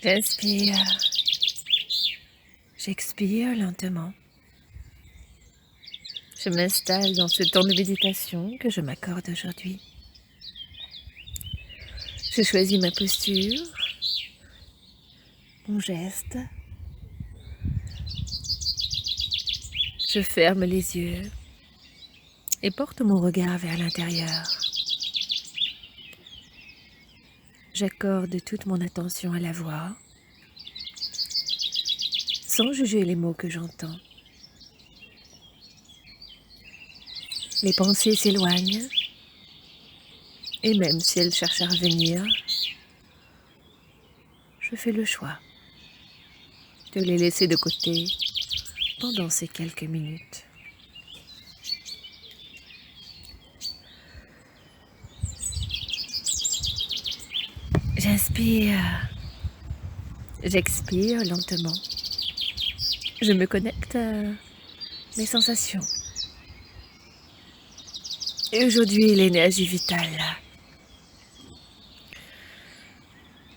J'inspire, j'expire lentement. Je m'installe dans ce temps de méditation que je m'accorde aujourd'hui. Je choisis ma posture, mon geste. Je ferme les yeux et porte mon regard vers l'intérieur. J'accorde toute mon attention à la voix, sans juger les mots que j'entends. Les pensées s'éloignent, et même si elles cherchent à revenir, je fais le choix de les laisser de côté pendant ces quelques minutes. J'inspire, j'expire lentement. Je me connecte à mes sensations. Et aujourd'hui, l'énergie vitale.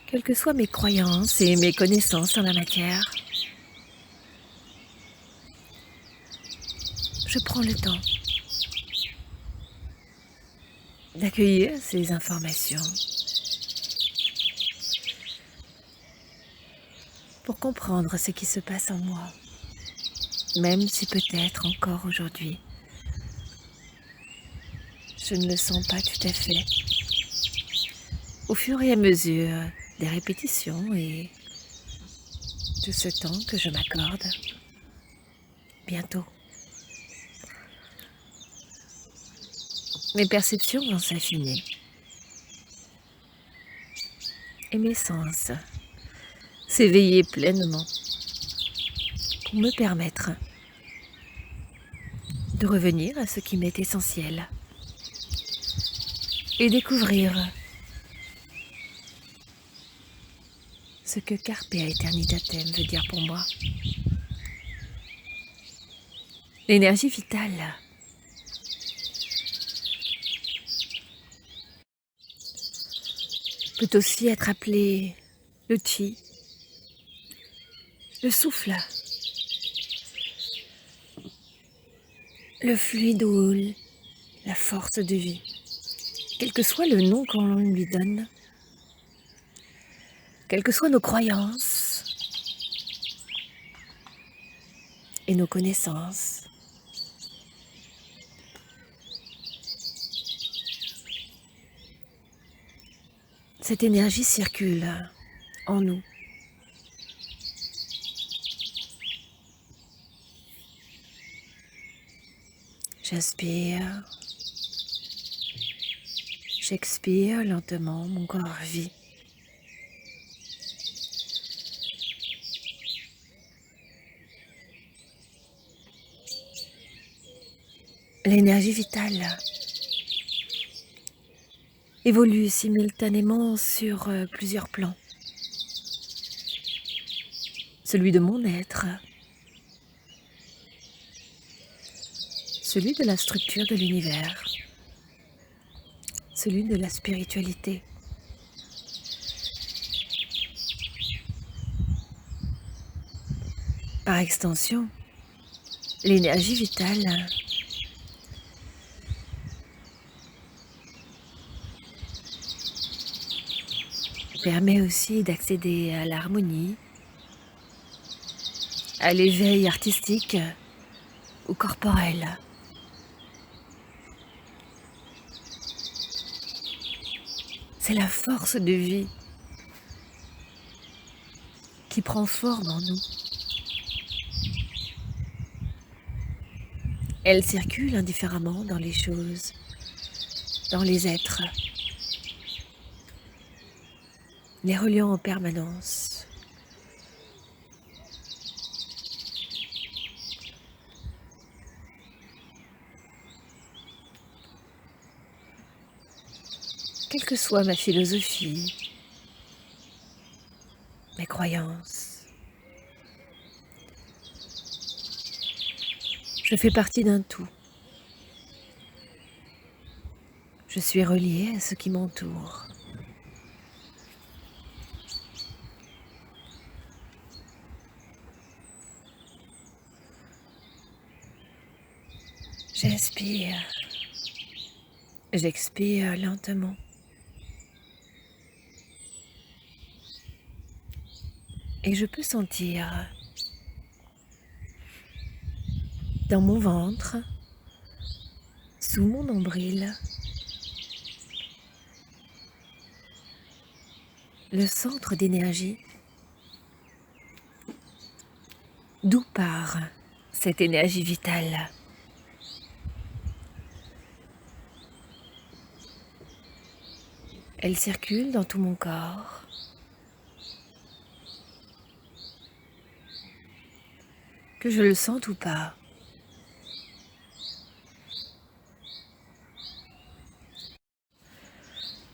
Quelles que soient mes croyances et mes connaissances en la matière, je prends le temps d'accueillir ces informations pour comprendre ce qui se passe en moi, même si peut-être encore aujourd'hui, je ne le sens pas tout à fait. Au fur et à mesure des répétitions et de ce temps que je m'accorde, bientôt, mes perceptions vont s'affiner et mes sens s'éveiller pleinement pour me permettre de revenir à ce qui m'est essentiel et découvrir ce que Carpe Aeternitatem veut dire pour moi. L'énergie vitale peut aussi être appelée le chi, le souffle, le fluide ou la force de vie. Quel que soit le nom qu'on lui donne, quelles que soient nos croyances et nos connaissances, cette énergie circule en nous. J'inspire, j'expire lentement, mon corps vit. L'énergie vitale évolue simultanément sur plusieurs plans. Celui de mon être, celui de la structure de l'univers, celui de la spiritualité. Par extension, l'énergie vitale permet aussi d'accéder à l'harmonie, à l'éveil artistique ou corporel. C'est la force de vie qui prend forme en nous. Elle circule indifféremment dans les choses, dans les êtres, les reliant en permanence. Quelle que soit ma philosophie, mes croyances, je fais partie d'un tout. Je suis reliée à ce qui m'entoure. J'inspire, j'expire lentement. Et je peux sentir dans mon ventre, sous mon nombril, le centre d'énergie. D'où part cette énergie vitale? Elle circule dans tout mon corps. Que je le sente ou pas.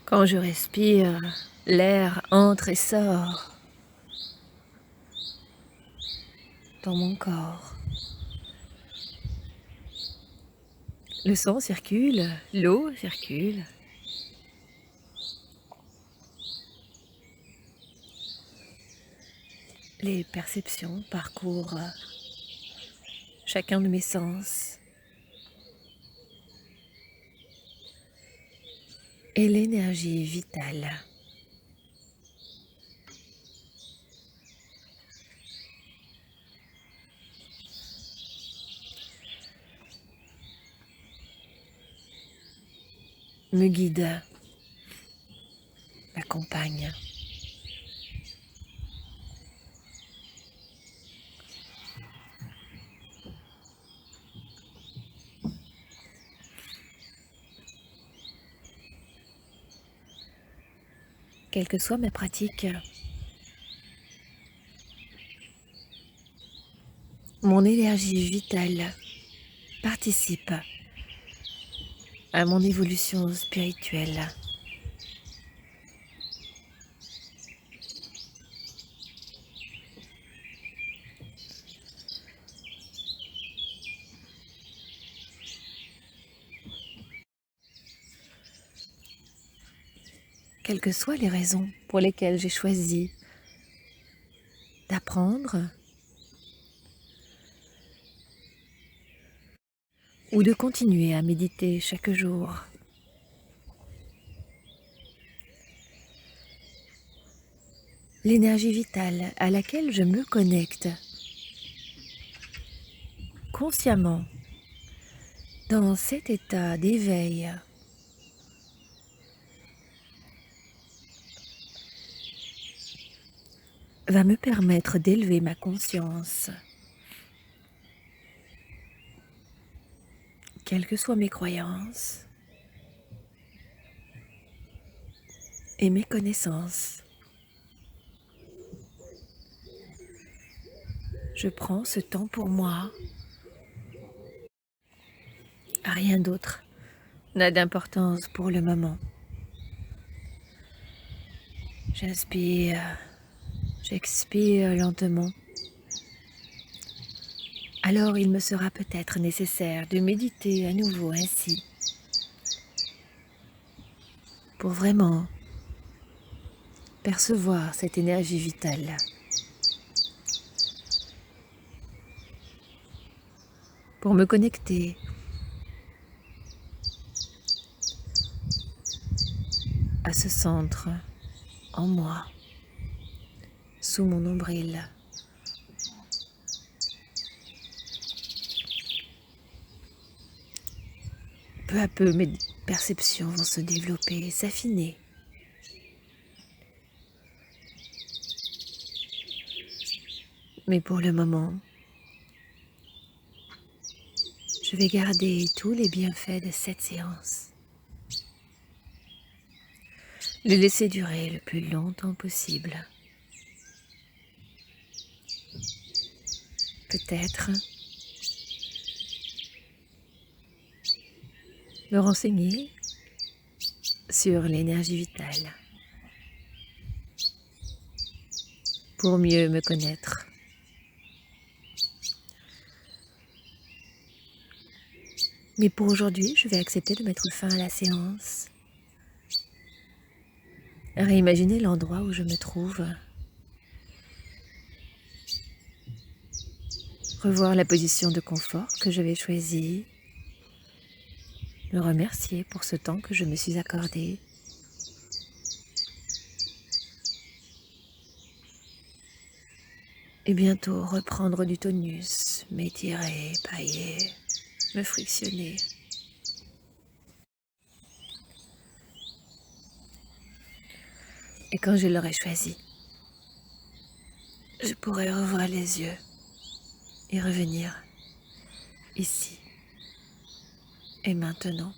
Quand je respire, l'air entre et sort dans mon corps. Le sang circule, l'eau circule. Les perceptions parcourent chacun de mes sens. Et l'énergie vitale me guide, m'accompagne. Quelle que soit ma pratique, mon énergie vitale participe à mon évolution spirituelle. Quelles que soient les raisons pour lesquelles j'ai choisi d'apprendre ou de continuer à méditer chaque jour. L'énergie vitale à laquelle je me connecte consciemment dans cet état d'éveil va me permettre d'élever ma conscience, quelles que soient mes croyances et mes connaissances. Je prends ce temps pour moi. Rien d'autre n'a d'importance pour le moment. J'inspire, j'expire lentement. Alors il me sera peut-être nécessaire de méditer à nouveau ainsi, pour vraiment percevoir cette énergie vitale. Pour me connecter à ce centre en moi, sous mon nombril. Peu à peu, mes perceptions vont se développer, s'affiner. Mais pour le moment, je vais garder tous les bienfaits de cette séance. Les laisser durer le plus longtemps possible. Peut-être me renseigner sur l'énergie vitale pour mieux me connaître. Mais pour aujourd'hui, je vais accepter de mettre fin à la séance. Réimaginer l'endroit où je me trouve. Revoir la position de confort que j'avais choisie. le remercier pour ce temps que je me suis accordé. Et bientôt reprendre du tonus, m'étirer, pailler, me frictionner. Et quand je l'aurai choisi, je pourrai revoir les yeux et revenir ici et maintenant.